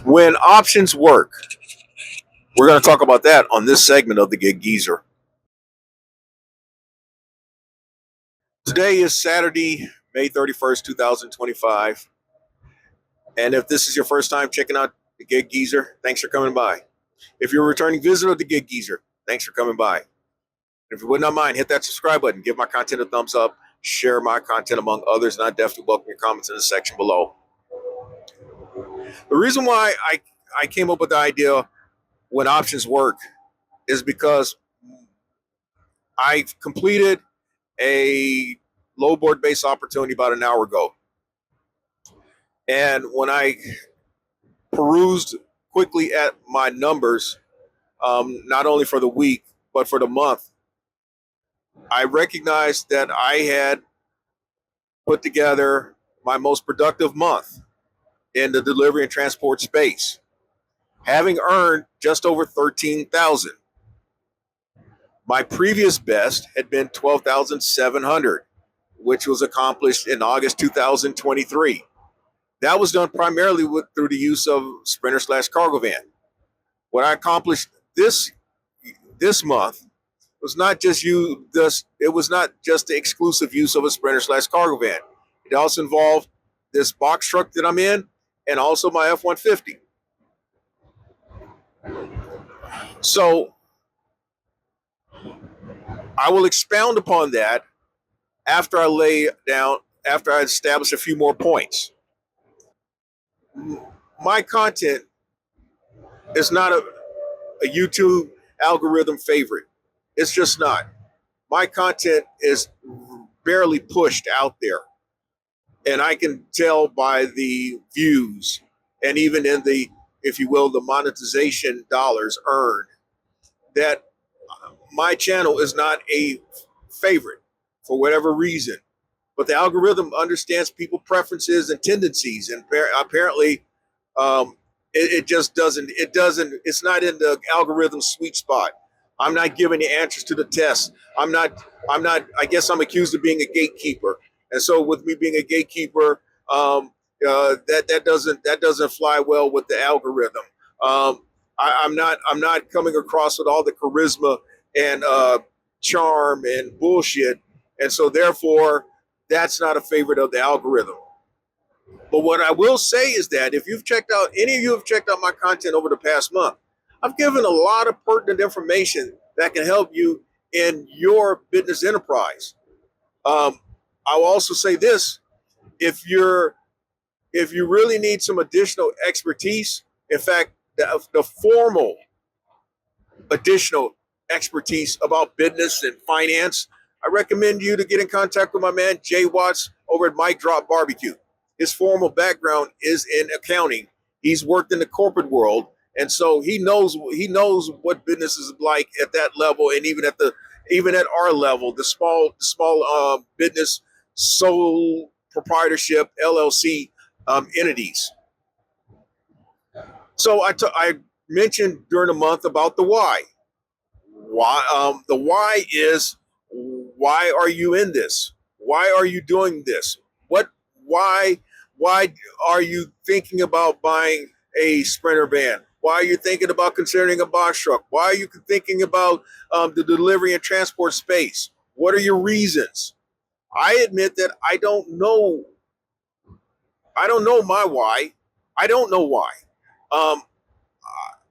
When options work, we're going to talk about that on this segment of the Gig Geezer. Today is Saturday, May 31st, 2025. And if this is your first time checking out the Gig Geezer, thanks for coming by. If you're a returning visitor of the Gig Geezer, thanks for coming by. If you would not mind, hit that subscribe button, give my content a thumbs up, share my content among others, and I definitely welcome your comments in the section below. The reason why I came up with the idea when options work is because I completed a low board base opportunity about an hour ago. And when I perused quickly at my numbers, not only for the week, but for the month, I recognized that I had put together my most productive month in the delivery and transport space, having earned just over 13,000. My previous best had been 12,700, which was accomplished in August 2023. That was done primarily through the use of Sprinter/Cargo Van. What I accomplished this month was not just it was not just the exclusive use of a Sprinter/Cargo Van. It also involved this box truck that I'm in and also my F-150. So I will expound upon that after I establish a few more points. My content is not a YouTube algorithm favorite. It's just not. My content is barely pushed out there. And I can tell by the views and even in the, if you will, the monetization dollars earned, that my channel is not a favorite for whatever reason. But the algorithm understands people preferences and tendencies, and apparently it just doesn't, it's not in the algorithm sweet spot. I'm not giving the answers to the test. I guess I'm accused of being a gatekeeper. And so with me being a gatekeeper, that doesn't fly well with the algorithm. I'm not coming across with all the charisma and charm and bullshit. And so therefore, that's not a favorite of the algorithm. But what I will say is that if any of you have checked out my content over the past month, I've given a lot of pertinent information that can help you in your business enterprise. I will also say this: if you really need some additional expertise, in fact, the formal additional expertise about business and finance, I recommend you to get in contact with my man Jay Watts over at Mike Drop Barbecue. His formal background is in accounting. He's worked in the corporate world, and so he knows what business is like at that level, and even at our level, the small business sole proprietorship LLC entities. So I mentioned during the month about the why. The why is, why are you in this? Why are you doing this? Why are you thinking about buying a Sprinter van? Why are you thinking about considering a box truck? Why are you thinking about the delivery and transport space? What are your reasons? I admit that I don't know my why. I don't know why.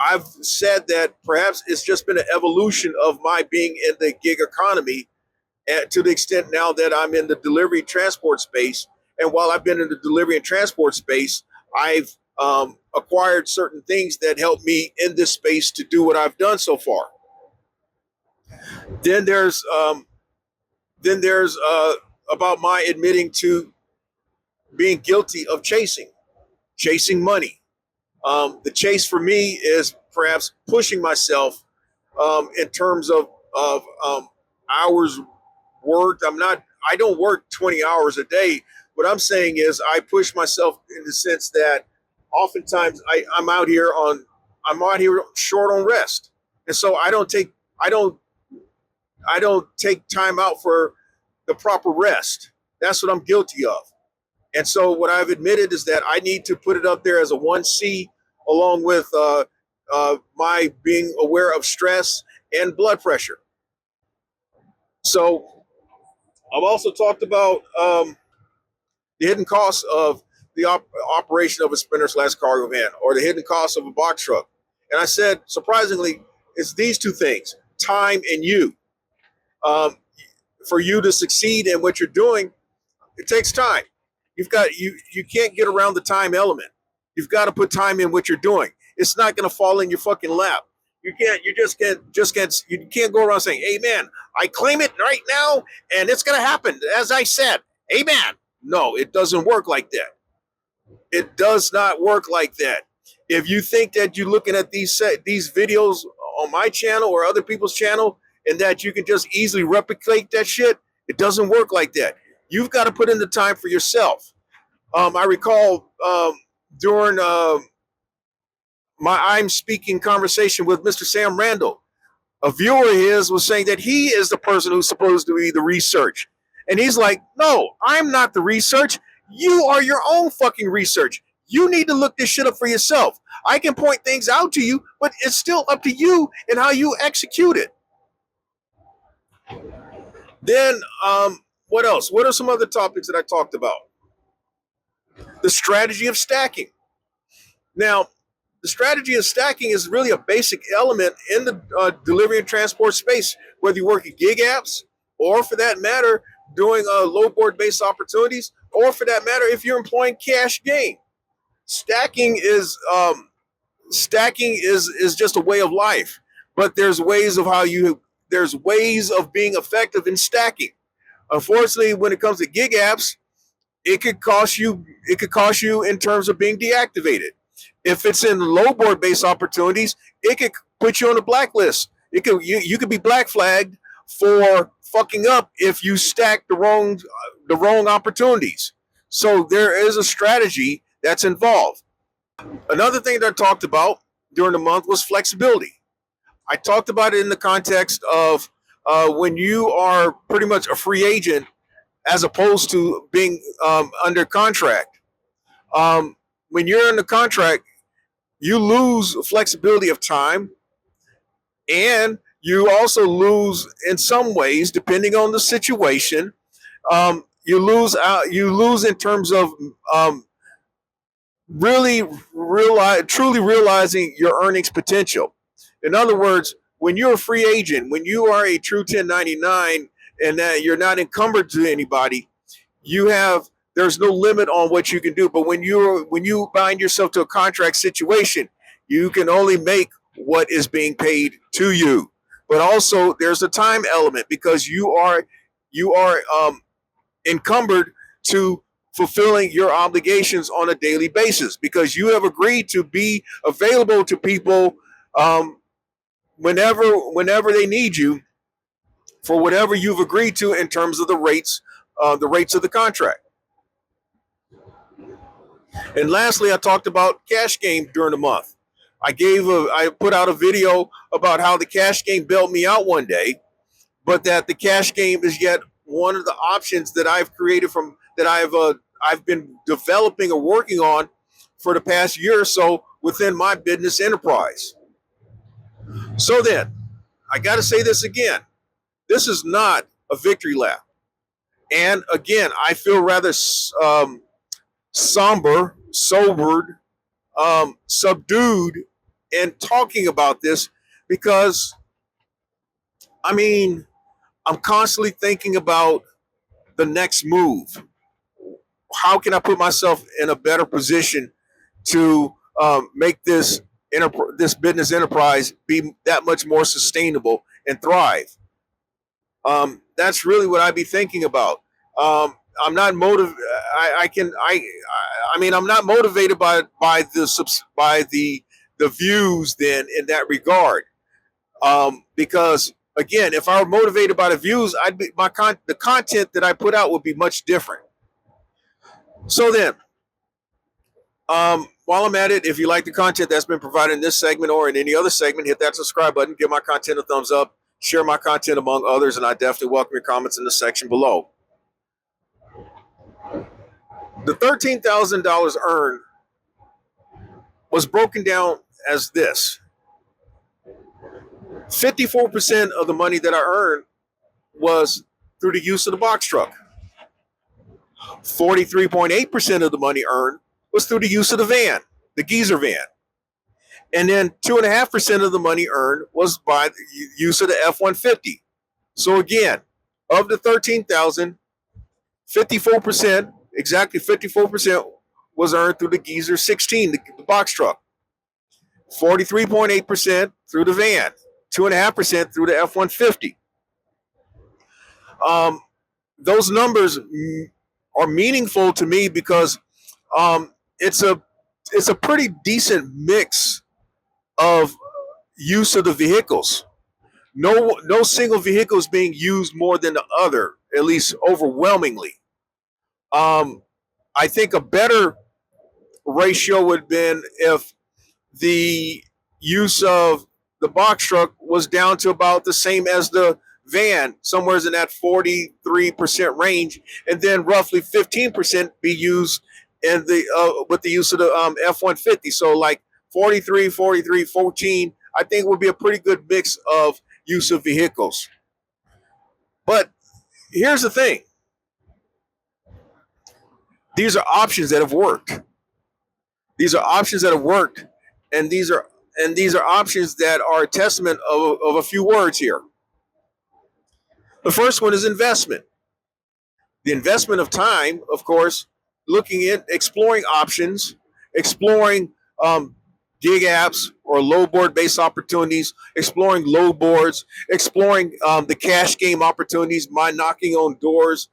I've said that perhaps it's just been an evolution of my being in the gig economy, to the extent now that I'm in the delivery transport space. And while I've been in the delivery and transport space, I've acquired certain things that help me in this space to do what I've done so far. Then there's about my admitting to being guilty of chasing money. The chase for me is perhaps pushing myself in terms of hours worked. I don't work 20 hours a day. What I'm saying is I push myself in the sense that oftentimes I'm out here short on rest. And so I don't take time out for the proper rest. That's what I'm guilty of. And so what I've admitted is that I need to put it up there as a 1C along with my being aware of stress and blood pressure. So I've also talked about the hidden costs of the operation of a sprinter/cargo van, or the hidden costs of a box truck. And I said, surprisingly, it's these two things: time and you. Um, for you to succeed in what you're doing, it takes time. You can't get around the time element. You've got to put time in what you're doing. It's not going to fall in your fucking lap. You can't go around saying, "Amen. I claim it right now, and it's going to happen as I said." Amen. No, it doesn't work like that. It does not work like that. If you think that you're looking at these videos on my channel or other people's channel and that you can just easily replicate that shit, it doesn't work like that. You've got to put in the time for yourself. I recall during my I'm Speaking conversation with Mr. Sam Randall, a viewer of his was saying that he is the person who's supposed to be the research. And he's like, no, I'm not the research. You are your own fucking research. You need to look this shit up for yourself. I can point things out to you, but it's still up to you and how you execute it. Then, what else? What are some other topics that I talked about? The strategy of stacking. Now, the strategy of stacking is really a basic element in the delivery and transport space, whether you work at gig apps or, for that matter, doing low board based opportunities, or for that matter, if you're employing cash gain. Stacking is just a way of life, but there's ways of being effective in stacking. Unfortunately, when it comes to gig apps, it could cost you in terms of being deactivated. If it's in low board based opportunities, it could put you on a blacklist. You could be black flagged for fucking up if you stack the wrong opportunities. So there is a strategy that's involved. Another thing that I talked about during the month was flexibility. I talked about it in the context of when you are pretty much a free agent as opposed to being under contract. When you're under contract, you lose flexibility of time, and you also lose in some ways, depending on the situation. You lose in terms of truly realizing your earnings potential. In other words, when you're a free agent, when you are a true 1099 and that you're not encumbered to anybody, there's no limit on what you can do. But when you bind yourself to a contract situation, you can only make what is being paid to you. But also there's a time element, because you are encumbered to fulfilling your obligations on a daily basis, because you have agreed to be available to people whenever they need you for whatever you've agreed to in terms of the rates of the contract. And lastly, I talked about cash game during the month. I put out a video about how the cash game bailed me out one day, but that the cash game is yet one of the options that I've created I've been developing or working on for the past year or so within my business enterprise. So then, I got to say this again. This is not a victory lap. And again, I feel rather sobered, subdued in talking about this, because, I'm constantly thinking about the next move. How can I put myself in a better position to make this business enterprise be that much more sustainable and thrive? That's really what I'd be thinking about. I'm not motivated. I'm not motivated by the views then in that regard. Because again, if I were motivated by the views, the content that I put out would be much different. So then, while I'm at it, if you like the content that's been provided in this segment or in any other segment, hit that subscribe button, give my content a thumbs up, share my content among others, and I definitely welcome your comments in the section below. The $13,000 earned was broken down as this: 54% of the money that I earned was through the use of the box truck. 43.8% of the money earned was through the use of the van, the geezer van. And then 2.5% of the money earned was by the use of the F-150. So again, of the 13,000, 54%, exactly 54% was earned through the geezer 16, the box truck. 43.8% through the van, 2.5% through the F-150. Those numbers are meaningful to me because it's a pretty decent mix of use of the vehicles. No single vehicle is being used more than the other, at least overwhelmingly. I think a better ratio would have been if the use of the box truck was down to about the same as the van, somewhere in that 43% range, and then roughly 15% be used in the with the use of the F-150. So like 43, 43, 14, I think would be a pretty good mix of use of vehicles. But here's the thing: these are options that have worked. These are options that have worked, and these are options that are a testament of a few words here. The first one is investment. The investment of time, of course, looking at exploring options, exploring gig apps or load board based opportunities, exploring load boards, exploring the cash game opportunities, by knocking on doors,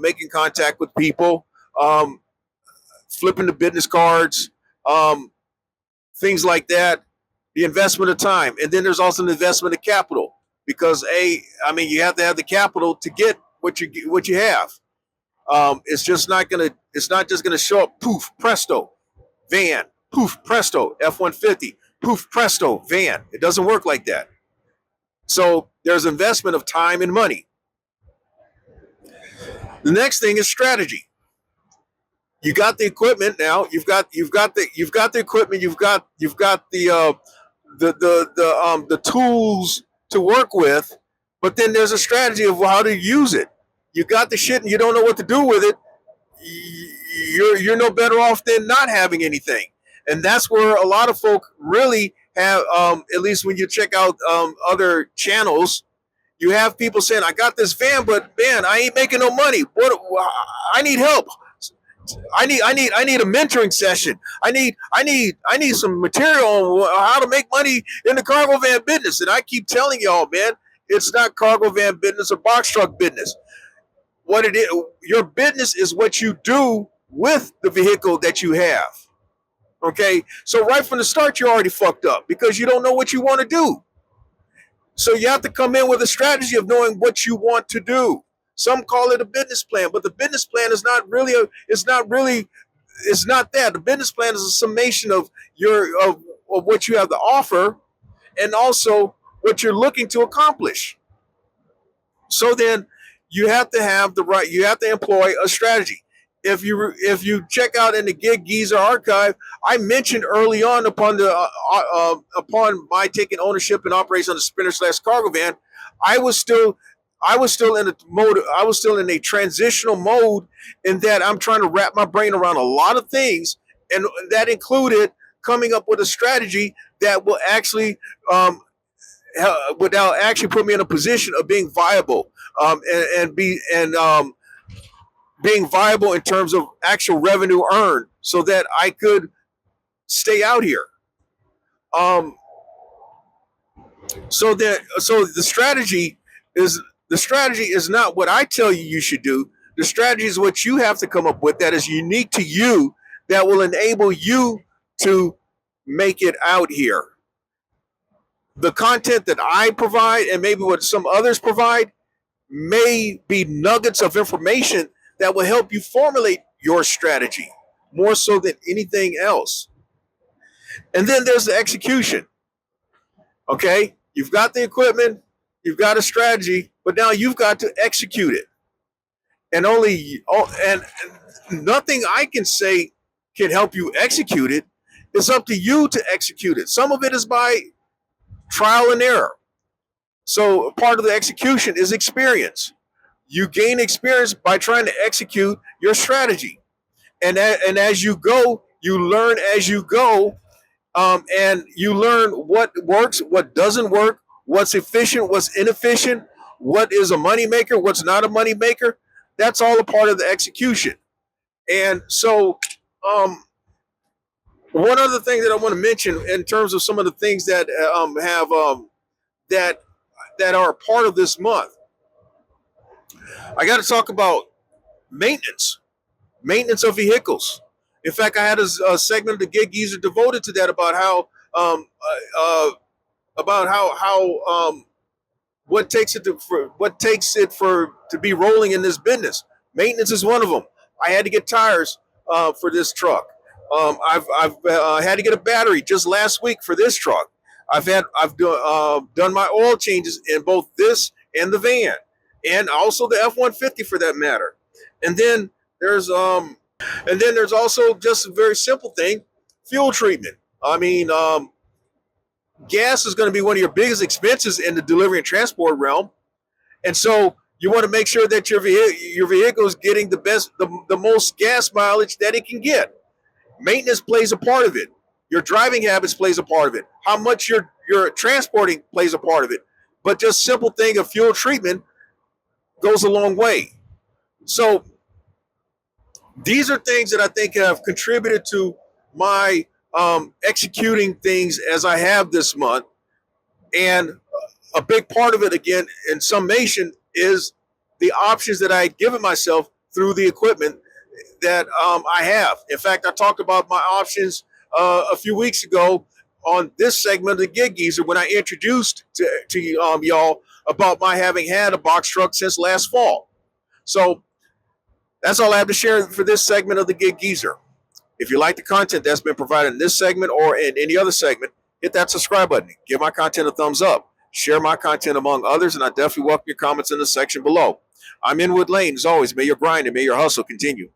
making contact with people, flipping the business cards, things like that. The investment of time, and then there's also an investment of capital, because you have to have the capital to get what you have. It's not just gonna show up. Poof, presto, van. Poof, presto, F-150. Poof, presto, van. It doesn't work like that. So there's investment of time and money. The next thing is strategy. You got the equipment now. You've got the equipment. You've got the tools to work with, but then there's a strategy of how to use it. You got the shit and you don't know what to do with it. You're no better off than not having anything, and that's where a lot of folk really have. At least when you check out other channels, you have people saying, "I got this van, but man, I ain't making no money. What? I need help. I need a mentoring session. I need some material on how to make money in the cargo van business." And I keep telling y'all, man, it's not cargo van business or box truck business. What it is, your business is what you do with the vehicle that you have. Okay, so right from the start, you're already fucked up because you don't know what you want to do. So you have to come in with a strategy of knowing what you want to do. Some call it a business plan, but the business plan is not really it's not that. The business plan is a summation of what you have to offer and also what you're looking to accomplish. So then you have to employ a strategy. If you check out in the Gig Geezer archive, I mentioned early on upon my taking ownership and operation on the Sprinter/cargo van, I was still in a transitional mode, in that I'm trying to wrap my brain around a lot of things, and that included coming up with a strategy that will actually put me in a position of being viable, being viable in terms of actual revenue earned, so that I could stay out here. So the strategy is not what I tell you should do. The strategy is what you have to come up with that is unique to you, that will enable you to make it out here. The content that I provide, and maybe what some others provide, may be nuggets of information that will help you formulate your strategy more so than anything else. And then there's the execution. Okay, you've got the equipment, you've got a strategy, but now you've got to execute it. And nothing I can say can help you execute it. It's up to you to execute it. Some of it is by trial and error. So part of the execution is experience. You gain experience by trying to execute your strategy. And as you go, you learn as you go, and you learn what works, what doesn't work, what's efficient, what's inefficient, what is a moneymaker, what's not a moneymaker. That's all a part of the execution. And so, one other thing that I want to mention in terms of some of the things that have that that are a part of this month, I got to talk about maintenance, maintenance of vehicles. In fact, I had a segment of the Gig Geezer devoted to that about how what takes it for to be rolling in this business. Maintenance is one of them. I had to get tires for this truck. I've had to get a battery just last week for this truck. I've done my oil changes in both this and the van, and also the F-150 for that matter. And then there's also just a very simple thing, fuel treatment. I mean, gas is going to be one of your biggest expenses in the delivery and transport realm, and so you want to make sure that your vehicle is getting the most gas mileage that it can get. Maintenance plays a part of it. Your driving habits plays a part of it. How much you're transporting plays a part of it. But just simple thing of fuel treatment goes a long way. So these are things that I think have contributed to my executing things as I have this month. And a big part of it, again, in summation, is the options that I given myself through the equipment that I have. In fact, I talked about my options a few weeks ago on this segment of the Gig Geezer when I introduced to y'all about my having had a box truck since last fall. So that's all I have to share for this segment of the Gig Geezer. If you like the content that's been provided in this segment or in any other segment, hit that subscribe button. Give my content a thumbs up. Share my content among others, and I definitely welcome your comments in the section below. I'm Inwood Lane. As always, may your grind and may your hustle continue.